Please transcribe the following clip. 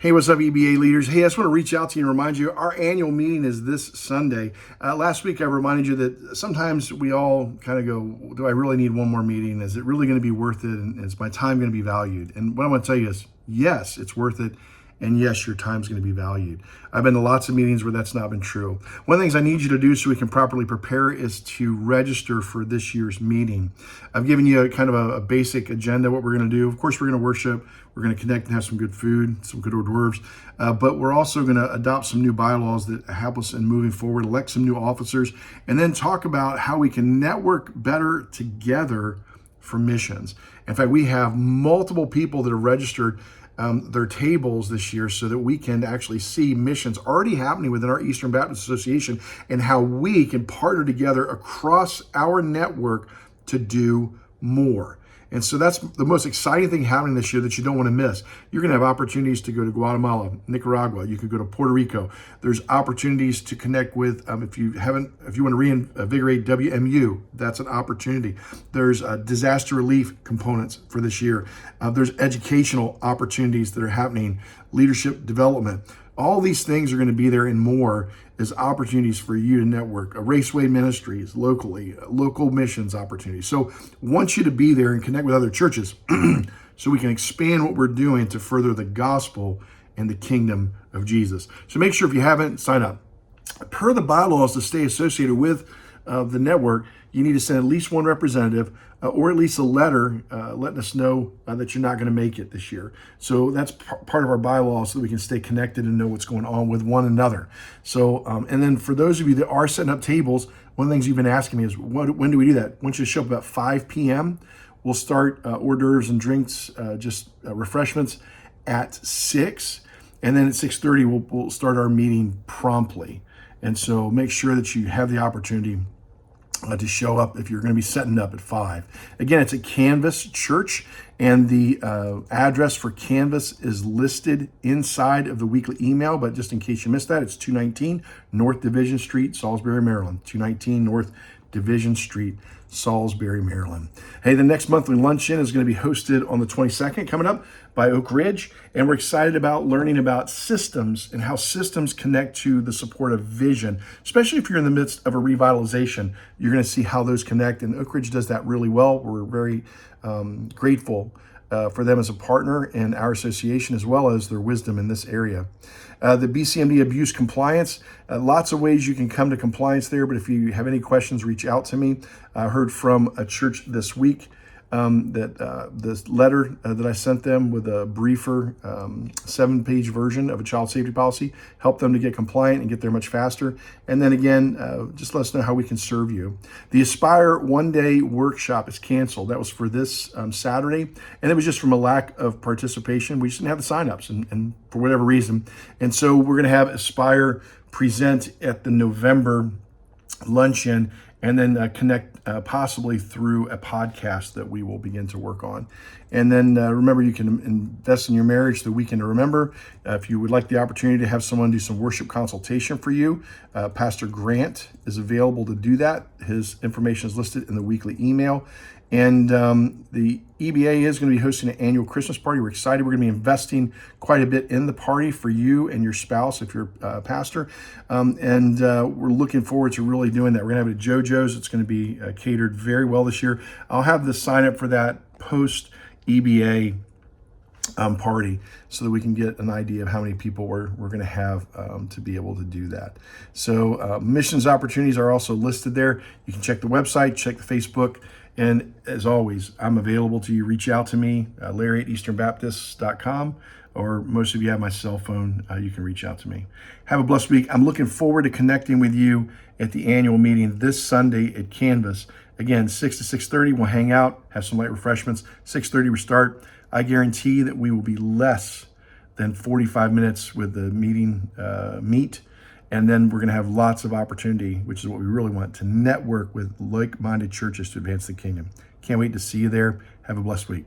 Hey, what's up, EBA leaders? Hey, I just want to reach out to you and remind you our annual meeting is this Sunday. Last week, I reminded you that sometimes we all kind of go, do I really need one more meeting? Is it really going to be worth it? And is my time going to be valued? And what I want to tell you is, yes, it's worth it. And yes, your time's going to be valued. I've been to lots of meetings where that's not been true. One of the things I need you to do so we can properly prepare is to register for this year's meeting. I've given you a kind of a basic agenda, what we're going to do. Of course, we're going to worship. We're going to connect and have some good food, some good hors d'oeuvres. But we're also going to adopt some new bylaws that help us in moving forward, elect some new officers, and then talk about how we can network better together for missions. In fact, we have multiple people that have registered their tables this year so that we can actually see missions already happening within our Eastern Baptist Association and how we can partner together across our network to do more. And so that's the most exciting thing happening this year that you don't want to miss. You're going to have opportunities to go to Guatemala, Nicaragua. You could go to Puerto Rico. There's opportunities to connect with, if you want to reinvigorate WMU, that's an opportunity. There's disaster relief components for this year. There's educational opportunities that are happening, leadership development. All these things are going to be there and more as opportunities for you to network, Raceway Ministries locally, local missions opportunities. So want you to be there and connect with other churches so we can expand what we're doing to further the gospel and the kingdom of Jesus. So make sure if you haven't, sign up. Per the bylaws to stay associated with the network, you need to send at least one representative or at least a letter letting us know that you're not going to make it this year. So that's part of our bylaws so that we can stay connected and know what's going on with one another. So, and then for those of you that are setting up tables, one of the things you've been asking me is, when do we do that? I want you to show up about 5 p.m. We'll start hors d'oeuvres and drinks, refreshments at 6. And then at 6:30, we'll start our meeting promptly. And so make sure that you have the opportunity to show up if you're going to be setting up at 5. Again, it's a Canvas church, and the address for Canvas is listed inside of the weekly email, but just in case you missed that, it's 219 North Division Street, Salisbury, Maryland. 219 North Division Street, Salisbury, Maryland. Hey, the next monthly luncheon is going to be hosted on the 22nd, coming up by Oak Ridge, and we're excited about learning about systems and how systems connect to the support of vision, especially if you're in the midst of a revitalization. You're going to see how those connect, and Oak Ridge does that really well. We're very grateful for them as a partner in our association, as well as their wisdom in this area. The BCMD abuse compliance, lots of ways you can come to compliance there, but if you have any questions, reach out to me. I heard from a church this week that this letter that I sent them with a briefer 7-page version of a child safety policy helped them to get compliant and get there much faster. And then again, just let us know how we can serve you. The Aspire one-day workshop is canceled. That was for this Saturday, and it was just from a lack of participation. We just didn't have the signups, and for whatever reason. And so we're going to have Aspire present at the November luncheon, and then connect possibly through a podcast that we will begin to work on. And then remember, you can invest in your marriage the weekend to remember. If you would like the opportunity to have someone do some worship consultation for you, Pastor Grant is available to do that. His information is listed in the weekly email. And the EBA is going to be hosting an annual Christmas party. We're excited. We're going to be investing quite a bit in the party for you and your spouse if you're a pastor. And we're looking forward to really doing that. We're going to have it at JoJo's. It's going to be catered very well this year. I'll have the sign up for that post EBA party so that we can get an idea of how many people we're going to have to be able to do that. So missions opportunities are also listed there. You can check the website, check the Facebook. And as always, I'm available to you. Reach out to me, Larry at easternbaptist.com, or most of you have my cell phone. You can reach out to me. Have a blessed week. I'm looking forward to connecting with you at the annual meeting this Sunday at Canvas. Again, 6 to 6:30, we'll hang out, have some light refreshments. 6:30 we start. I guarantee that we will be less than 45 minutes with the meeting meet. And then we're going to have lots of opportunity, which is what we really want, to network with like-minded churches to advance the kingdom. Can't wait to see you there. Have a blessed week.